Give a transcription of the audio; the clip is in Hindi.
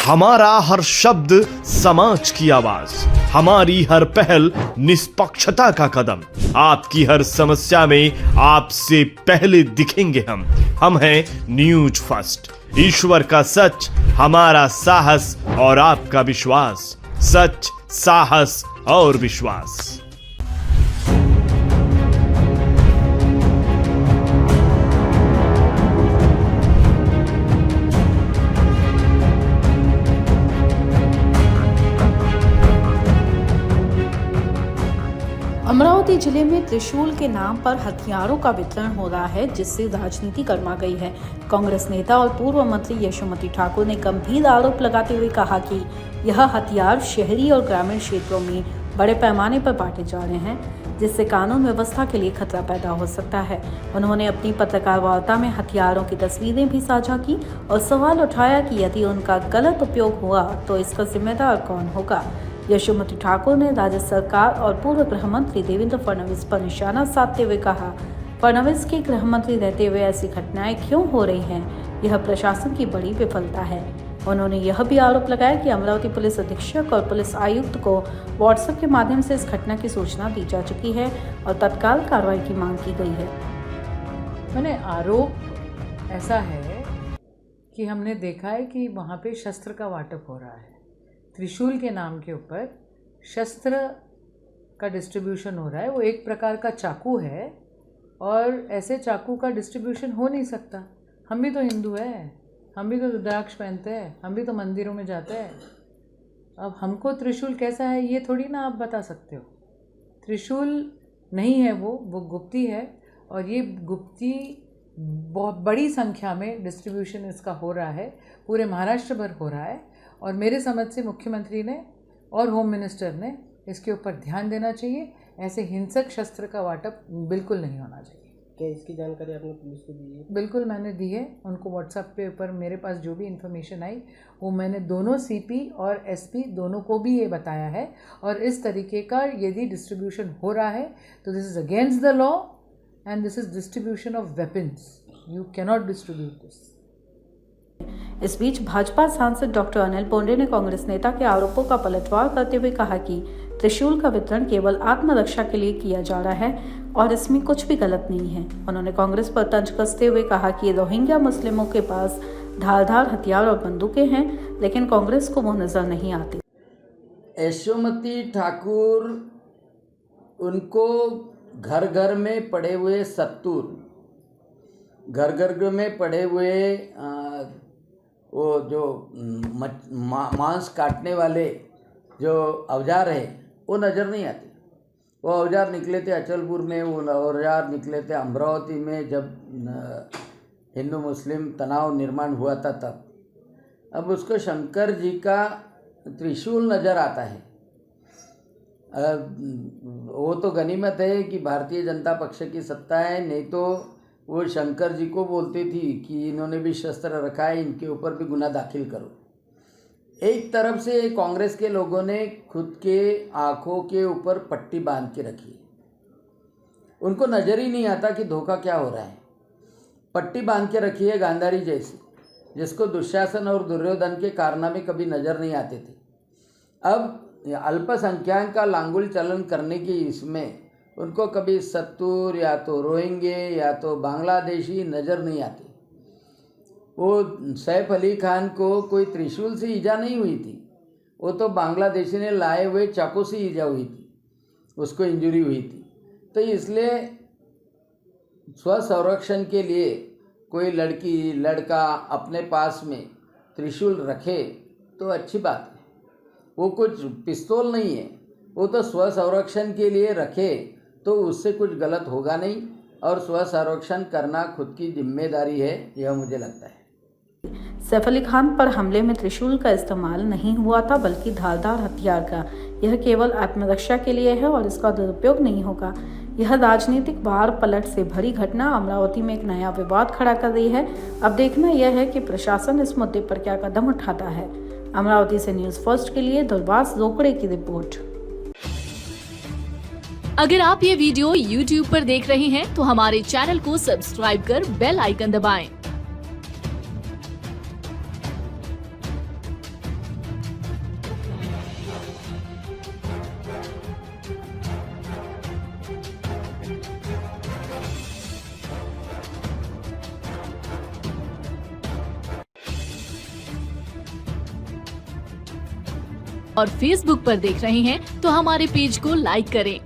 हमारा हर शब्द समाज की आवाज, हमारी हर पहल निष्पक्षता का कदम। आपकी हर समस्या में आपसे पहले दिखेंगे हम हैं न्यूज फर्स्ट। ईश्वर का सच, हमारा साहस और आपका विश्वास। सच, साहस और विश्वास। अमरावती जिले में त्रिशूल के नाम पर हथियारों का वितरण हो रहा है, जिससे राजनीति गर्मा गई है। कांग्रेस नेता और पूर्व मंत्री यशोमती ठाकुर ने गंभीर आरोप लगाते हुए कहा कि यह हथियार शहरी और ग्रामीण क्षेत्रों में बड़े पैमाने पर बांटे जा रहे हैं, जिससे कानून व्यवस्था के लिए खतरा पैदा हो सकता है। उन्होंने अपनी पत्रकार वार्ता में हथियारों की तस्वीरें भी साझा की और सवाल उठाया कि यदि उनका गलत उपयोग हुआ तो इसका जिम्मेदार कौन होगा। यशोमती ठाकुर ने राज्य सरकार और पूर्व गृह मंत्री देवेंद्र फडणवीस पर निशाना साधते हुए कहा, फडणवीस के गृह मंत्री रहते हुए ऐसी घटनाएं क्यों हो रही हैं? यह प्रशासन की बड़ी विफलता है। उन्होंने यह भी आरोप लगाया कि अमरावती पुलिस अधीक्षक और पुलिस आयुक्त को व्हाट्सएप के माध्यम से इस घटना की सूचना दी जा चुकी है और तत्काल कार्रवाई की मांग की गई है। मैंने आरोप ऐसा है कि हमने देखा है कि वहाँ पे शस्त्र का वाटप हो रहा है। त्रिशूल के नाम के ऊपर शस्त्र का डिस्ट्रीब्यूशन हो रहा है। वो एक प्रकार का चाकू है और ऐसे चाकू का डिस्ट्रीब्यूशन हो नहीं सकता। हम भी तो हिंदू हैं, हम भी तो रुद्राक्ष पहनते हैं, हम भी तो मंदिरों में जाते हैं। अब हमको त्रिशूल कैसा है ये थोड़ी ना आप बता सकते हो। त्रिशूल नहीं है वो गुप्ती है और ये गुप्ती बहुत बड़ी संख्या में डिस्ट्रीब्यूशन इसका हो रहा है, पूरे महाराष्ट्र भर हो रहा है। और मेरे समझ से मुख्यमंत्री ने और होम मिनिस्टर ने इसके ऊपर ध्यान देना चाहिए। ऐसे हिंसक शस्त्र का वाटप बिल्कुल नहीं होना चाहिए। क्या इसकी जानकारी आपने पुलिस को दी है? बिल्कुल मैंने दी है उनको। व्हाट्सएप पे ऊपर मेरे पास जो भी इन्फॉर्मेशन आई वो मैंने दोनों सीपी और एसपी दोनों को भी ये बताया है। और इस तरीके का यदि डिस्ट्रीब्यूशन हो रहा है तो this is against the law and this is distribution of weapons. You cannot distribute this. इस बीच भाजपा सांसद डॉक्टर अनिल पोंडे ने कांग्रेस नेता के आरोपों का पलटवार करते हुए कहा कि त्रिशूल का वितरण केवल आत्मरक्षा के लिए किया जा रहा है और इसमें कुछ भी गलत नहीं है। उन्होंने कांग्रेस पर तंज कसते हुए कहा कि रोहिंग्या मुस्लिमों के पास धारदार हथियार और बंदूकें हैं, लेकिन कांग्रेस को वो नजर नहीं आती। यशोमती ठाकुर उनको घर घर में पड़े हुए सत्तूर, घर घर में पड़े हुए वो जो मांस काटने वाले जो औजार है वो नज़र नहीं आते। वो औजार निकले थे अचलपुर में, वो औजार निकले थे अमरावती में जब हिंदू मुस्लिम तनाव निर्माण हुआ था तब। अब उसको शंकर जी का त्रिशूल नज़र आता है। वो तो गनीमत है कि भारतीय जनता पक्ष की सत्ता है, नहीं तो वो शंकर जी को बोलती थी कि इन्होंने भी शस्त्र रखा है, इनके ऊपर भी गुनाह दाखिल करो। एक तरफ से कांग्रेस के लोगों ने खुद के आँखों के ऊपर पट्टी बांध के रखी है। उनको नज़र ही नहीं आता कि धोखा क्या हो रहा है। पट्टी बांध के रखी है गांधारी जैसी, जिसको दुशासन और दुर्योधन के कारनामे कभी नज़र नहीं आते थे। अब अल्पसंख्यक का लांगुल चलन करने की इसमें उनको कभी सत्तूर या तो रोहिंगे या तो बांग्लादेशी नज़र नहीं आते। वो सैफ अली खान को कोई त्रिशूल से ईजा नहीं हुई थी, वो तो बांग्लादेशी ने लाए हुए चाकू से ईजा हुई थी, उसको इंजरी हुई थी। तो इसलिए स्वसंरक्षण के लिए कोई लड़की लड़का अपने पास में त्रिशूल रखे तो अच्छी बात है। वो कुछ पिस्तौल नहीं है, वो तो स्वसंरक्षण के लिए रखे तो उससे कुछ गलत होगा नहीं। और स्वसंरक्षण करना खुद की जिम्मेदारी है, यह मुझे लगता है। सैफ अली खान पर हमले में त्रिशूल का इस्तेमाल नहीं हुआ था, बल्कि धारदार हथियार का। यह केवल आत्मरक्षा के लिए है और इसका दुरुपयोग नहीं होगा। यह राजनीतिक वार पलट से भरी घटना अमरावती में एक नया विवाद खड़ा कर रही है। अब देखना यह है कि प्रशासन इस मुद्दे पर क्या कदम उठाता है। अमरावती से न्यूज फर्स्ट के लिए दुर्वास रोकड़े की रिपोर्ट। अगर आप ये वीडियो YouTube पर देख रहे हैं तो हमारे चैनल को सब्सक्राइब कर बेल आइकन दबाएं। और फेसबुक पर देख रहे हैं तो हमारे पेज को लाइक करें